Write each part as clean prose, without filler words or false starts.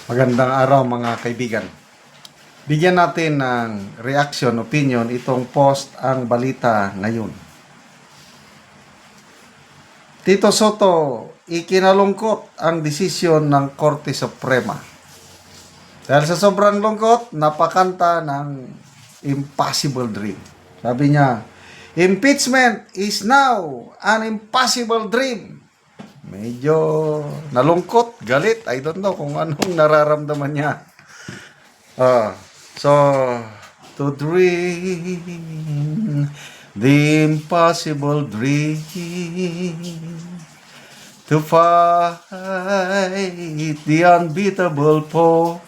Magandang araw mga kaibigan. Bigyan natin ng reaction, opinion itong post ang balita ngayon. Tito Soto, ikinalungkot ang desisyon ng Korte Suprema. Dahil sa sobrang lungkot, napakanta ng Impossible Dream. Sabi niya, impeachment is now an impossible dream. Medyo nalungkot, galit. I don't know kung anong nararamdaman niya. So, to dream the impossible dream, to fight the unbeatable foe,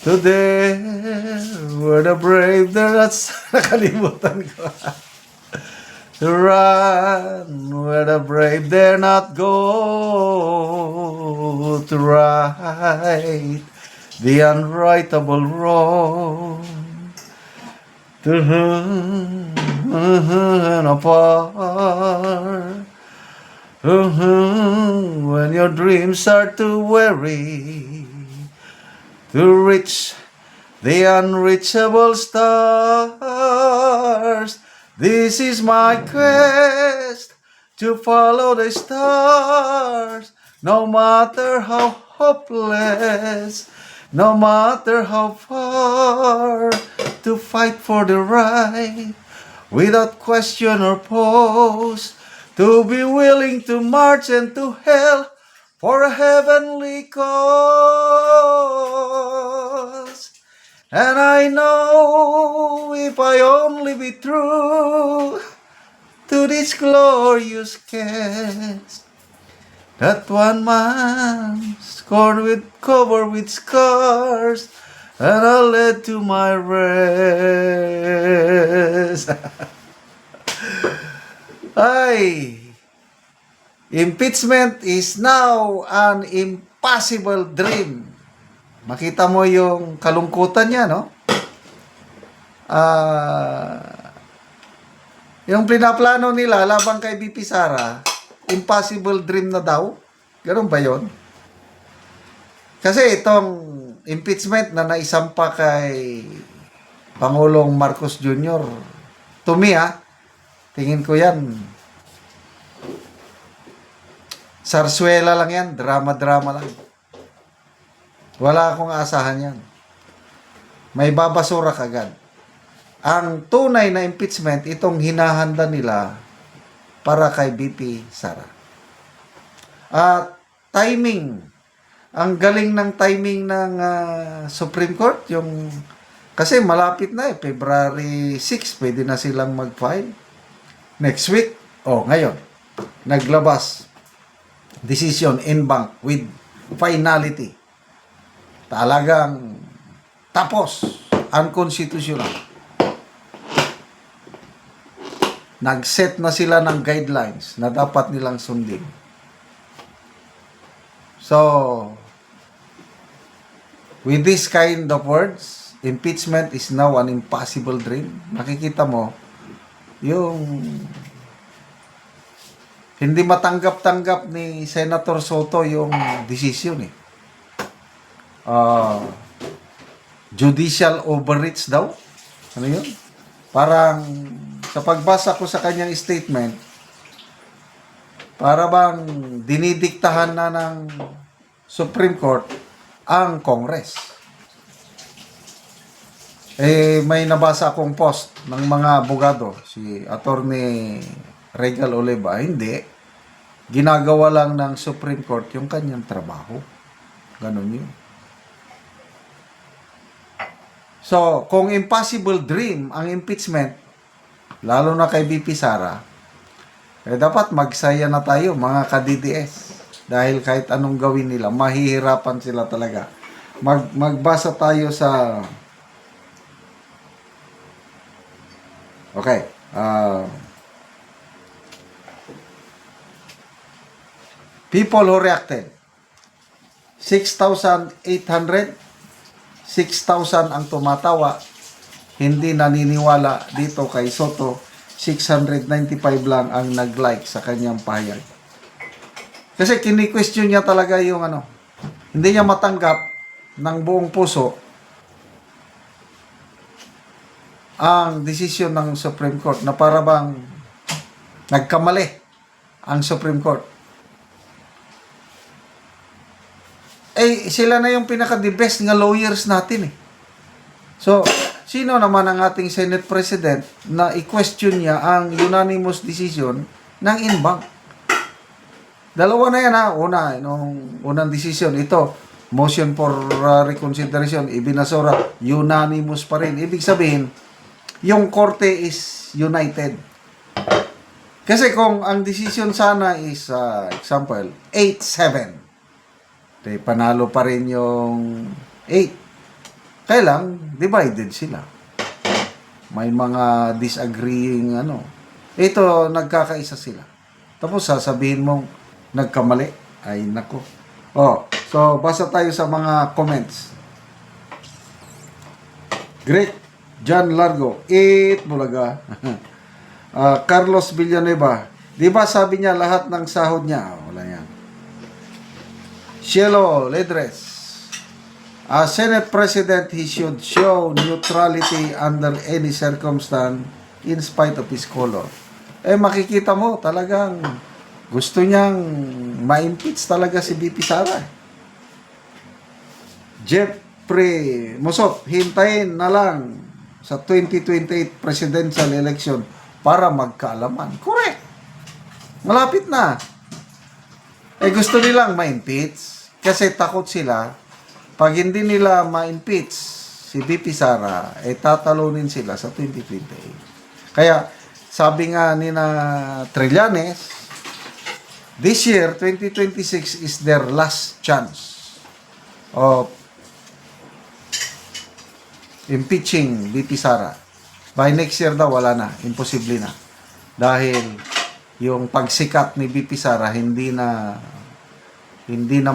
to dare where the brave dare not, nakalimutan ko. To run where the brave dare not go, to right the unrightable wrong, to apart when your dreams start to weary, to reach the unreachable stars. This is my quest, to follow the stars, no matter how hopeless, no matter how far, to fight for the right, without question or pause, to be willing to march and to hell for a heavenly cause. And I know if I only be true to this glorious quest, that one man covered with scars, and I led to my rest. Ay, impeachment is now an impossible dream. Makita mo yung kalungkutan niya, no? Yung pinaplano nila labang kay BP Sara, impossible dream na daw. Ganun ba yon? Kasi itong impeachment na naisampa kay Pangulong Marcos Jr., to me, tingin ko yan, sarswela lang yan, drama-drama lang. Wala akong asahan yan. May babasura kagad. Ang tunay na impeachment, itong hinahanda nila para kay BP Sara. At timing. Ang galing ng timing ng Supreme Court. Kasi malapit na February 6, pwede na silang mag-file. Next week, ngayon, naglabas. Decision en banc with finality. Talagang tapos, unconstitutional. Nag-set na sila ng guidelines na dapat nilang sundin. So, with this kind of words, impeachment is now an impossible dream. Makikita mo, yung hindi matanggap-tanggap ni Senator Soto yung decision judicial overreach daw. Ano yun? Parang sa pagbasa ko sa kanyang statement, para bang dinidiktahan na ng Supreme Court ang Congress. May nabasa akong post ng mga abogado, si Attorney Regal Oliva, hindi. Ginagawa lang ng Supreme Court yung kanyang trabaho. Ganun yun. So, kung impossible dream ang impeachment, lalo na kay BP Sara, dapat magsaya na tayo mga ka-DDS. Dahil kahit anong gawin nila, mahihirapan sila talaga. Magbasa tayo sa... Okay. People who reacted. 6,800, 6,000 ang tumatawa, hindi naniniwala dito kay Soto, 695 lang ang nag-like sa kanyang pahayag. Kasi kini-question niya talaga yung ano, hindi niya matanggap ng buong puso ang desisyon ng Supreme Court na para bang nagkamali ang Supreme Court. Eh, sila na yung pinaka-the best nga lawyers natin eh. So, sino naman ang ating Senate President na i-question niya ang unanimous decision ng Inbank? Dalawa na yan ha. Una, nung unang decision, ito, motion for reconsideration, ibinasura, unanimous pa rin. Ibig sabihin, yung korte is united. Kasi kung ang decision sana is, example, 8-7, panalo pa rin yung 8. Kaya lang, divided sila. May mga disagreeing ano. Ito, nagkakaisa sila. Tapos sasabihin mong nagkamali. Ay, nako. Oh, so basa tayo sa mga comments. Great. John Largo. 8 Bulaga. Carlos Villanueva. Di ba sabi niya lahat ng sahod niya? Oh, wala yan. Cielo Ledres. Senate President, he should show neutrality under any circumstance in spite of his color. Eh, makikita mo, talagang gusto niyang ma-impeach talaga si BP Sara. Jeffrey Musot, hintayin na lang sa 2028 presidential election para magkaalaman. Correct. Malapit na. Eh, gusto nilang ma-impeach kasi takot sila pag hindi nila ma-impeach si BP Sara, eh tatalunin sila sa 2028. Kaya, sabi nga ni na Trillanes, this year, 2026 is their last chance of impeaching BP Sara. By next year daw, wala na. Imposible na. Dahil yung pagsikat ni BP Sara, hindi na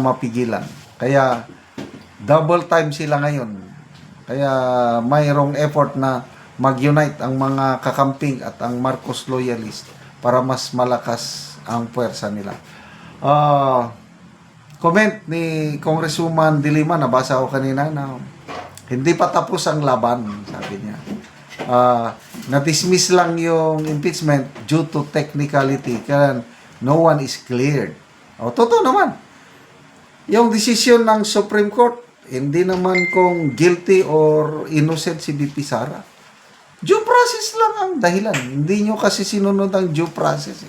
mapigilan. Kaya, double time sila ngayon. Kaya mayroong effort na mag-unite ang mga kakamping at ang Marcos loyalist para mas malakas ang puwersa nila. Comment ni Congresswoman Dilima, nabasa ko kanina na hindi pa tapos ang laban, sabi niya. Na-dismiss lang yung impeachment due to technicality. Kaya no one is cleared. Totoo naman. Yung decision ng Supreme Court, hindi naman kung guilty or innocent si BP Sara. Due process lang ang dahilan. Hindi nyo kasi sinunod ang due process.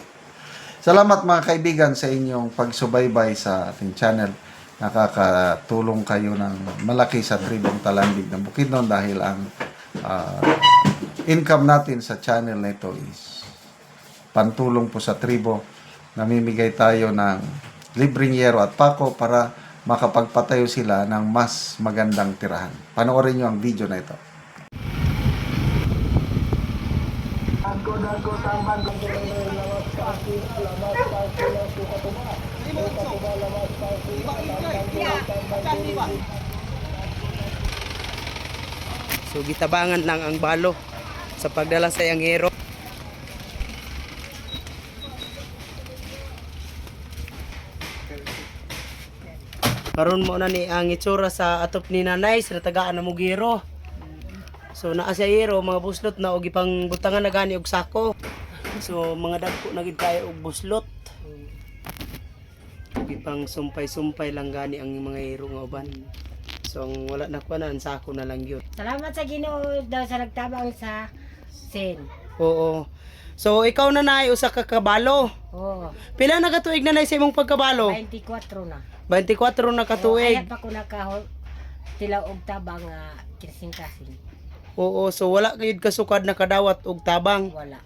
Salamat mga kaibigan sa inyong pagsubaybay sa ating channel. Nakakatulong kayo ng malaki sa Tribong Talandig ng Bukidnon dahil ang income natin sa channel na ito is pantulong po sa tribo. Namimigay tayo ng libreng yero at pako para makapagpatayo sila ng mas magandang tirahan. Panoorin nyo ang video na ito. So gitabangan lang ang balo sa pagdala sa iyang hero. Karon mo na ni ang itsura sa atop ni nanay sa tagaan na mugiro. So naa sa hero mga buslot na og ipang butangan na gani og sako. So mga dagko na gid kaya og buslot. Og ipang sumpay-sumpay lang gani ang mga hero nga uban. So ang wala na kuha na ang sako na lang yun. Salamat sa Ginoo daw sa nagtabang sa sin. Oo. So ikaw na nay usa ka kabalo. Oo. Pila na katuig na nay sa imong pagkabalo? 24 na. 24 na katuig. Ayat pa ko nakahol tila og tabang kasing-kasing. Oo, so wala gid kasukad na kadawat og tabang. Wala.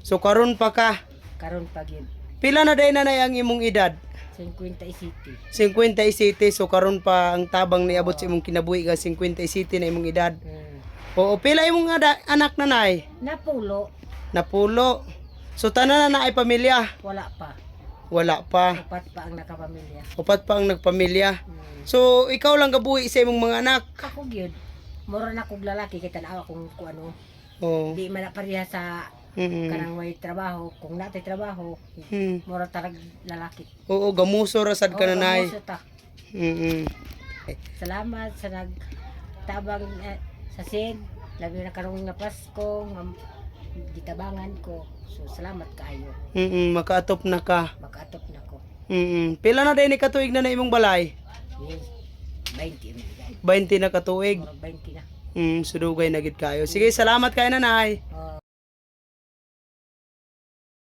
So karon pa ka. Karon pa gyud. Pila na day na ang imong edad? 57. 57. So karon pa ang tabang niabot sa imong kinabuhi ka 57 na imong edad. Oo, pila imong anak na nay? Napulo. Napulo. So tanan na ay pamilya? Wala pa. Wala pa. Upat pa ang nakapamilya. Upat pa ang nagpamilya. So ikaw lang gabuhi sa imong mga anak. Ako gyud. Mura na kog lalaki kita na akong ano. Oo. Di man na pareha sa Mm. kanang way trabaho, kung natay trabaho, Mm. mura talag lalaki. Oo, gamuso ra sad ka Oo, nanay. kamuso ta. Mm. Salamat sa nagtabang sa sin, labi na karong nga Pasko, nga gitabangan ko. So salamat kaayo, Makaatop na ka. makaatop na ko. Pila na din ni katuig na imong balay? Yes, 20 na bigay. 20 na katuig. Mura 20 na. Sudugay na gid kayo. Sige, salamat kay nanay.